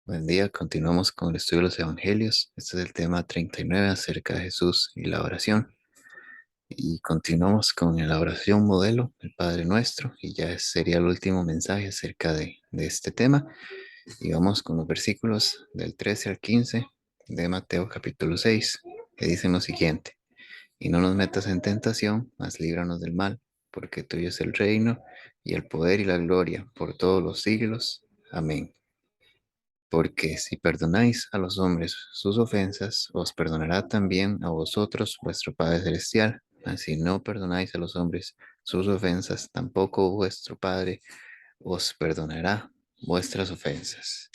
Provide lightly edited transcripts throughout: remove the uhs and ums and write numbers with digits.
Buen día, continuamos con el estudio de los evangelios. Este es el tema 39 acerca de Jesús y la oración. Y continuamos con la oración modelo, el Padre Nuestro, y ya sería el último mensaje acerca de este tema. Y vamos con los versículos del 13 al 15 de Mateo capítulo 6, que dicen lo siguiente: Y no nos metas en tentación, mas líbranos del mal, porque tuyo es el reino, y el poder y la gloria por todos los siglos. Amén. Porque si perdonáis a los hombres sus ofensas, os perdonará también a vosotros vuestro Padre Celestial. Mas si no perdonáis a los hombres sus ofensas, tampoco vuestro Padre os perdonará vuestras ofensas.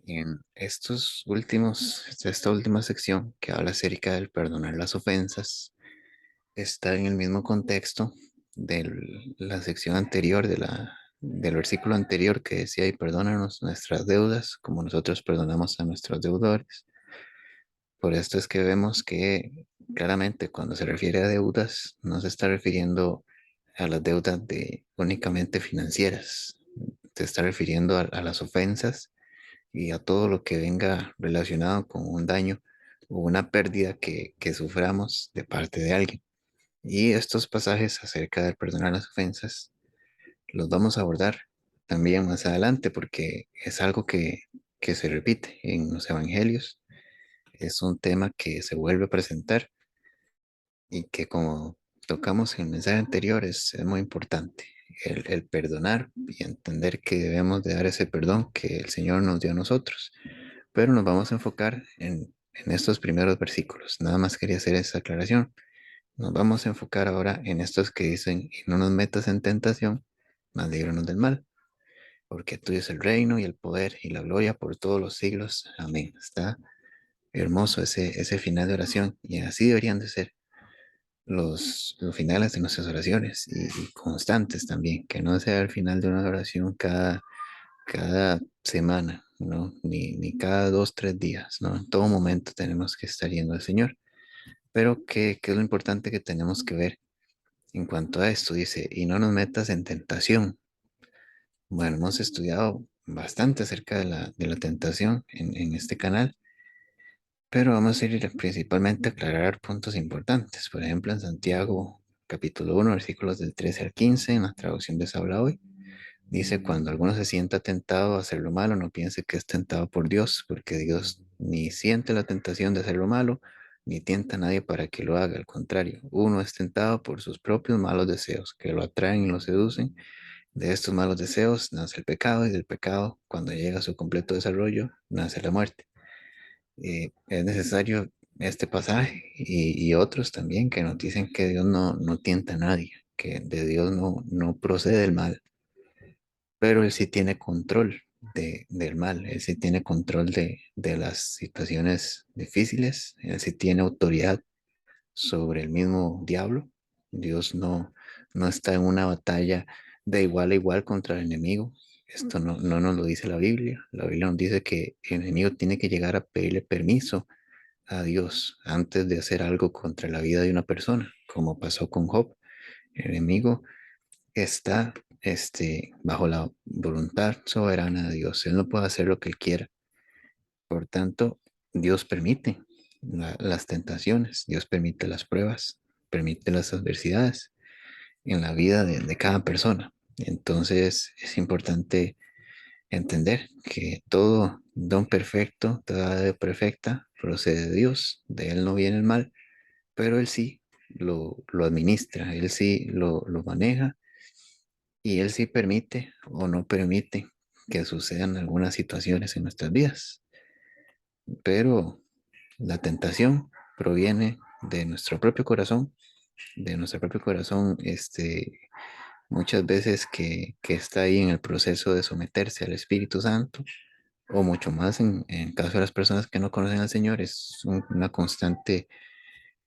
En esta última sección que habla acerca del perdonar las ofensas, está en el mismo contexto de la sección anterior, del versículo anterior que decía: y perdónanos nuestras deudas como nosotros perdonamos a nuestros deudores. Por esto es que vemos que claramente cuando se refiere a deudas no se está refiriendo a las deudas únicamente financieras, se está refiriendo a las ofensas y a todo lo que venga relacionado con un daño o una pérdida que suframos de parte de alguien. Y estos pasajes acerca del perdonar las ofensas los vamos a abordar también más adelante, porque es algo que se repite en los evangelios. Es un tema que se vuelve a presentar y que, como tocamos en el mensaje anterior, es muy importante. El perdonar y entender que debemos de dar ese perdón que el Señor nos dio a nosotros. Pero nos vamos a enfocar en estos primeros versículos. Nada más quería hacer esa aclaración. Nos vamos a enfocar ahora en estos que dicen: y no nos metas en tentación, mas líbranos del mal, porque tuyo es el reino y el poder y la gloria por todos los siglos. Amén. Está hermoso ese final de oración, y así deberían de ser los finales de nuestras oraciones, y constantes también, que no sea el final de una oración cada semana, ¿no? Ni cada 2, 3 días, ¿no? En todo momento tenemos que estar yendo al Señor. Pero ¿qué es lo importante que tenemos que ver en cuanto a esto? Dice: y no nos metas en tentación. Bueno, hemos estudiado bastante acerca de la tentación en este canal, pero vamos a ir principalmente a aclarar puntos importantes. Por ejemplo, en Santiago capítulo 1, versículos del 13 al 15, en la traducción de Sabla hoy, dice: cuando alguno se sienta tentado a hacer lo malo, no piense que es tentado por Dios, porque Dios ni siente la tentación de hacer lo malo, ni tienta a nadie para que lo haga. Al contrario, uno es tentado por sus propios malos deseos, que lo atraen y lo seducen. De estos malos deseos nace el pecado, y del pecado, cuando llega a su completo desarrollo, nace la muerte. Es necesario este pasaje y otros también que nos dicen que Dios no tienta a nadie, que de Dios no procede el mal, pero Él sí tiene control del mal. Él sí tiene control de las situaciones difíciles. Él sí tiene autoridad sobre el mismo diablo. Dios no está en una batalla de igual a igual contra el enemigo. Esto no nos lo dice la Biblia. La Biblia nos dice que el enemigo tiene que llegar a pedirle permiso a Dios antes de hacer algo contra la vida de una persona, como pasó con Job. El enemigo está bajo la voluntad soberana de Dios. Él no puede hacer lo que él quiera. Por tanto, Dios permite las tentaciones, Dios permite las pruebas, permite las adversidades en la vida de cada persona. Entonces es importante entender que todo don perfecto, toda dádiva perfecta procede de Dios. De Él no viene el mal, pero Él sí lo administra, Él sí lo maneja, y Él sí permite o no permite que sucedan algunas situaciones en nuestras vidas. Pero la tentación proviene de nuestro propio corazón, muchas veces que está ahí en el proceso de someterse al Espíritu Santo, o mucho más en caso de las personas que no conocen al Señor. Es una constante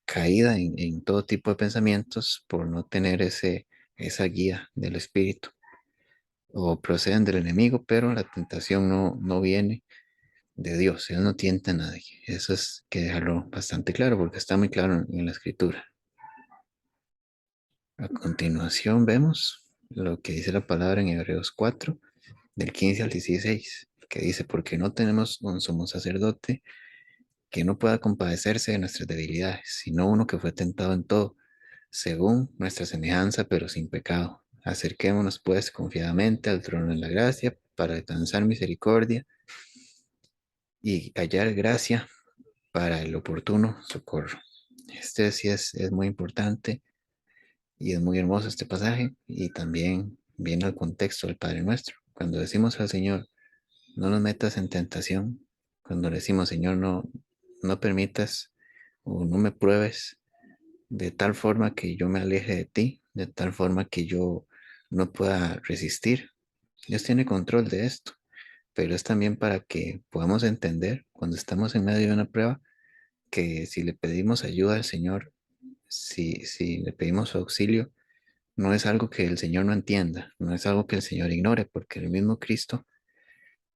caída en todo tipo de pensamientos por no tener esa guía del Espíritu, o proceden del enemigo, pero la tentación no viene de Dios. Él no tienta a nadie. Eso es que dejarlo bastante claro, porque está muy claro en la Escritura. A continuación vemos lo que dice la palabra en Hebreos 4, del 15 al 16. que dice, porque no tenemos un sumo sacerdote que no pueda compadecerse de nuestras debilidades, sino uno que fue tentado en todo, según nuestra semejanza, pero sin pecado. Acerquémonos pues confiadamente al trono de la gracia para alcanzar misericordia y hallar gracia para el oportuno socorro. Este sí es muy importante y es muy hermoso este pasaje y también viene al contexto del Padre Nuestro. Cuando decimos al Señor, no nos metas en tentación, cuando decimos, Señor, no permitas o no me pruebes de tal forma que yo me aleje de ti, de tal forma que yo no pueda resistir. Dios tiene control de esto, pero es también para que podamos entender cuando estamos en medio de una prueba que si le pedimos ayuda al Señor, si le pedimos su auxilio, no es algo que el Señor no entienda, no es algo que el Señor ignore, porque el mismo Cristo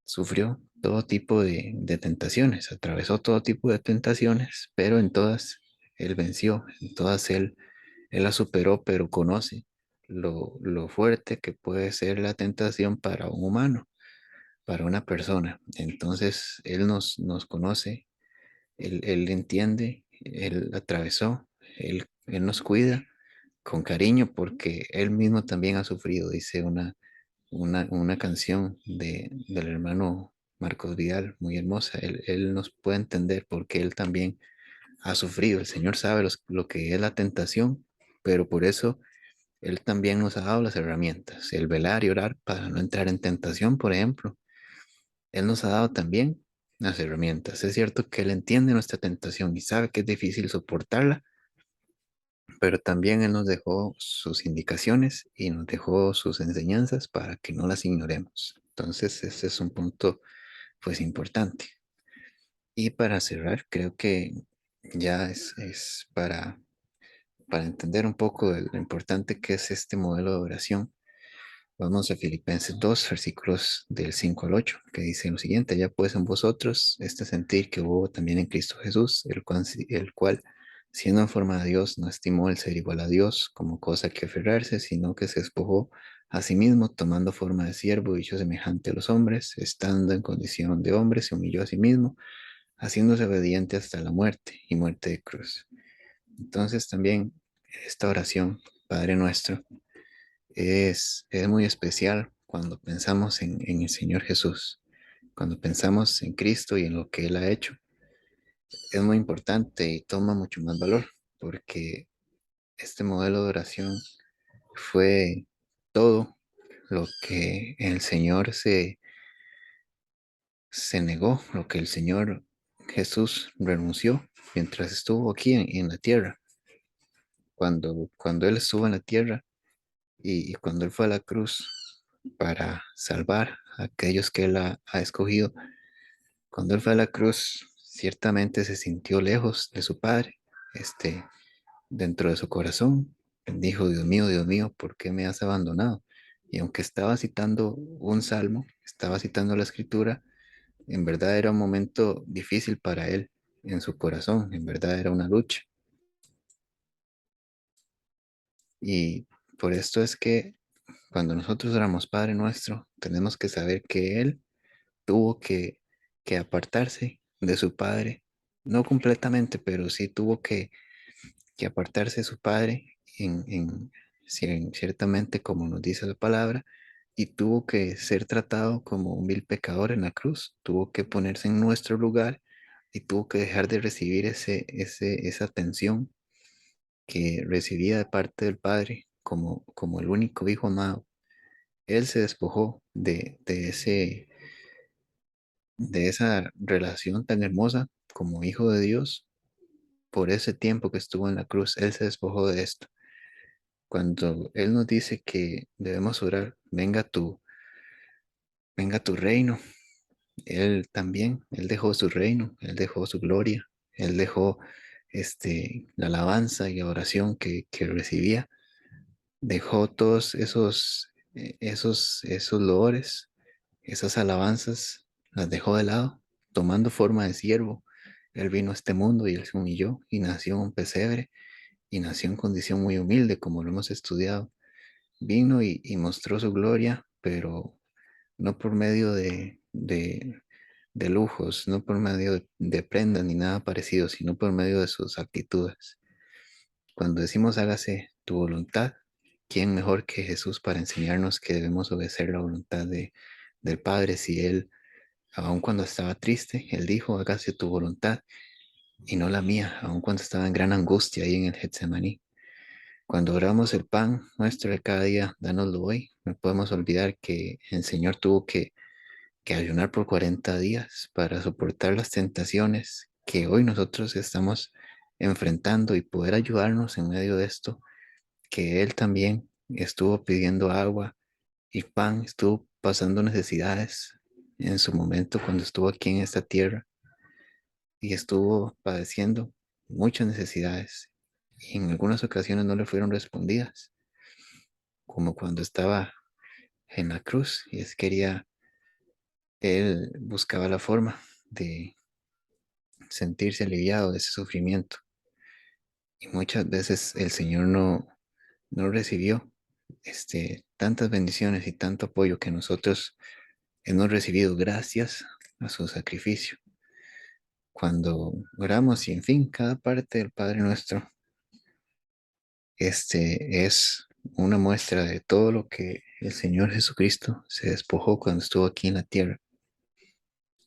sufrió todo tipo de tentaciones, atravesó todo tipo de tentaciones, pero en todas Él venció, en todas Él las superó, pero conoce lo fuerte que puede ser la tentación para un humano, para una persona. Entonces Él nos conoce, Él entiende, Él atravesó, Él nos cuida con cariño porque Él mismo también ha sufrido, dice una canción del hermano Marcos Vidal, muy hermosa. Él nos puede entender porque él también ha sufrido. El Señor sabe lo que es la tentación, pero por eso Él también nos ha dado las herramientas. El velar y orar para no entrar en tentación, por ejemplo. Él nos ha dado también las herramientas. Es cierto que Él entiende nuestra tentación y sabe que es difícil soportarla, pero también Él nos dejó sus indicaciones y nos dejó sus enseñanzas para que no las ignoremos. Entonces, ese es un punto, pues, importante. Y para cerrar, creo que ya es para entender un poco de lo importante que es este modelo de oración. Vamos a Filipenses 2, versículos del 5 al 8, que dice lo siguiente: ya pues en vosotros este sentir que hubo también en Cristo Jesús, el cual, siendo en forma de Dios, no estimó el ser igual a Dios como cosa que aferrarse, sino que se despojó a sí mismo, tomando forma de siervo, hecho semejante a los hombres, estando en condición de hombre, se humilló a sí mismo, haciéndose obediente hasta la muerte y muerte de cruz. Entonces también esta oración, Padre nuestro, es muy especial cuando pensamos en el Señor Jesús, cuando pensamos en Cristo y en lo que Él ha hecho. Es muy importante y toma mucho más valor porque este modelo de oración fue todo lo que el Señor se negó, lo que el Señor Jesús renunció mientras estuvo aquí en la tierra. Cuando Él estuvo en la tierra y cuando Él fue a la cruz para salvar a aquellos que Él ha escogido, cuando Él fue a la cruz, ciertamente se sintió lejos de su Padre, este, dentro de su corazón. Dijo, Dios mío, ¿por qué me has abandonado? Y aunque estaba citando un salmo, estaba citando la escritura, en verdad era un momento difícil para él en su corazón, en verdad era una lucha. Y por esto es que cuando nosotros oramos Padre nuestro, tenemos que saber que Él tuvo que apartarse de su Padre, no completamente, pero sí tuvo que apartarse de su Padre ciertamente como nos dice la palabra, y tuvo que ser tratado como un vil pecador en la cruz, tuvo que ponerse en nuestro lugar y tuvo que dejar de recibir esa atención que recibía de parte del Padre como el único hijo amado. Él se despojó de esa relación tan hermosa como hijo de Dios por ese tiempo que estuvo en la cruz. Él se despojó de esto. Cuando Él nos dice que debemos orar, venga tu reino, Él también, Él dejó su reino, Él dejó su gloria, Él dejó la alabanza y oración que recibía, dejó todos esos loores, esas alabanzas, las dejó de lado, tomando forma de siervo. Él vino a este mundo y Él se humilló y nació en un pesebre y nació en condición muy humilde, como lo hemos estudiado. Vino y mostró su gloria, pero no por medio de lujos, no por medio de prendas ni nada parecido, sino por medio de sus actitudes. Cuando decimos hágase tu voluntad, ¿quién mejor que Jesús para enseñarnos que debemos obedecer la voluntad del Padre? Si Él, aun cuando estaba triste, Él dijo, hágase tu voluntad y no la mía, aun cuando estaba en gran angustia ahí en el Getsemaní. Cuando oramos el pan nuestro de cada día, dánoslo hoy, no podemos olvidar que el Señor tuvo que ayunar por 40 días para soportar las tentaciones que hoy nosotros estamos enfrentando y poder ayudarnos en medio de esto, que Él también estuvo pidiendo agua y pan, estuvo pasando necesidades en su momento cuando estuvo aquí en esta tierra y estuvo padeciendo muchas necesidades y en algunas ocasiones no le fueron respondidas, como cuando estaba en la cruz y él buscaba la forma de sentirse aliviado de ese sufrimiento. Y muchas veces el Señor no recibió tantas bendiciones y tanto apoyo que nosotros hemos recibido gracias a su sacrificio. Cuando oramos y en fin, cada parte del Padre Nuestro, es una muestra de todo lo que el Señor Jesucristo se despojó cuando estuvo aquí en la tierra.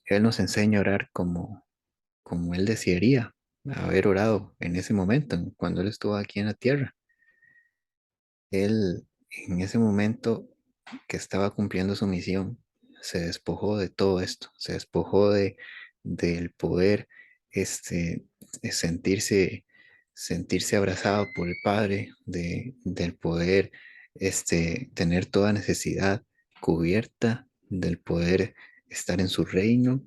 Él nos enseña a orar como Él desearía haber orado en ese momento, cuando Él estuvo aquí en la tierra. Él, en ese momento que estaba cumpliendo su misión, se despojó de todo esto, se despojó del poder, este, sentirse, sentirse abrazado por el Padre, del poder, tener toda necesidad cubierta, del poder estar en su reino,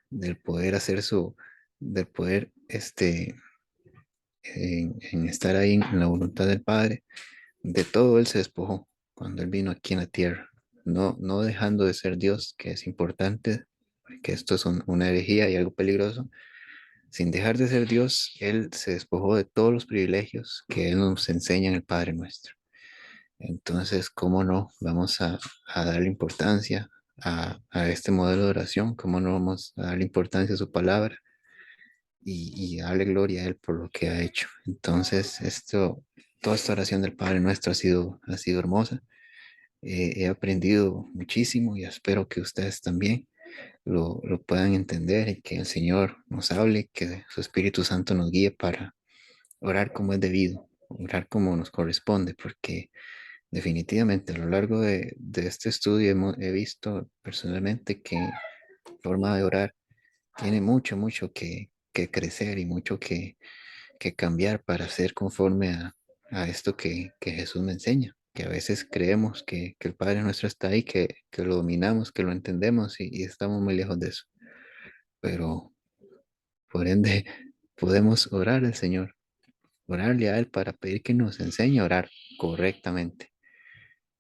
del poder del poder, en estar ahí en la voluntad del Padre. De todo Él se despojó cuando Él vino aquí en la tierra, no dejando de ser Dios, que es importante, que esto es una herejía y algo peligroso. Sin dejar de ser Dios, Él se despojó de todos los privilegios que Él nos enseña en el Padre Nuestro. Entonces, ¿cómo no vamos a darle importancia a este modelo de oración? ¿Cómo no vamos a darle importancia a su palabra y darle gloria a Él por lo que ha hecho? Entonces, toda esta oración del Padre Nuestro ha sido hermosa. He aprendido muchísimo y espero que ustedes también lo puedan entender y que el Señor nos hable, que su Espíritu Santo nos guíe para orar como es debido, orar como nos corresponde, porque definitivamente a lo largo de este estudio he visto personalmente que la forma de orar tiene mucho que crecer y mucho que cambiar para ser conforme a esto que Jesús me enseña, que a veces creemos que el Padre nuestro está ahí, que lo dominamos, que lo entendemos y estamos muy lejos de eso. Pero por ende podemos orar al Señor, orarle a Él para pedir que nos enseñe a orar correctamente.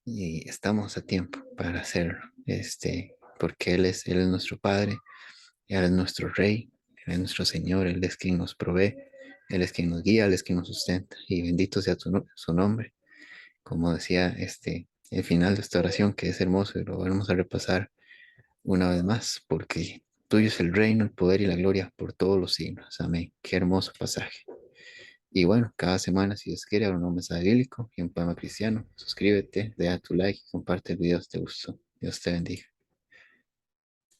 Y estamos a tiempo para hacerlo, porque Él es nuestro Padre, Él es nuestro Rey, Él es nuestro Señor, Él es quien nos provee, Él es quien nos guía, Él es quien nos sustenta. Y bendito sea su nombre. Como decía el final de esta oración, que es hermoso y lo vamos a repasar una vez más, porque tuyo es el reino, el poder y la gloria por todos los siglos. Amén. Qué hermoso pasaje. Y bueno, cada semana, si Dios quiere, habrá un mensaje bíblico y un poema cristiano. Suscríbete, deja tu like y comparte el video si te gustó. Dios te bendiga.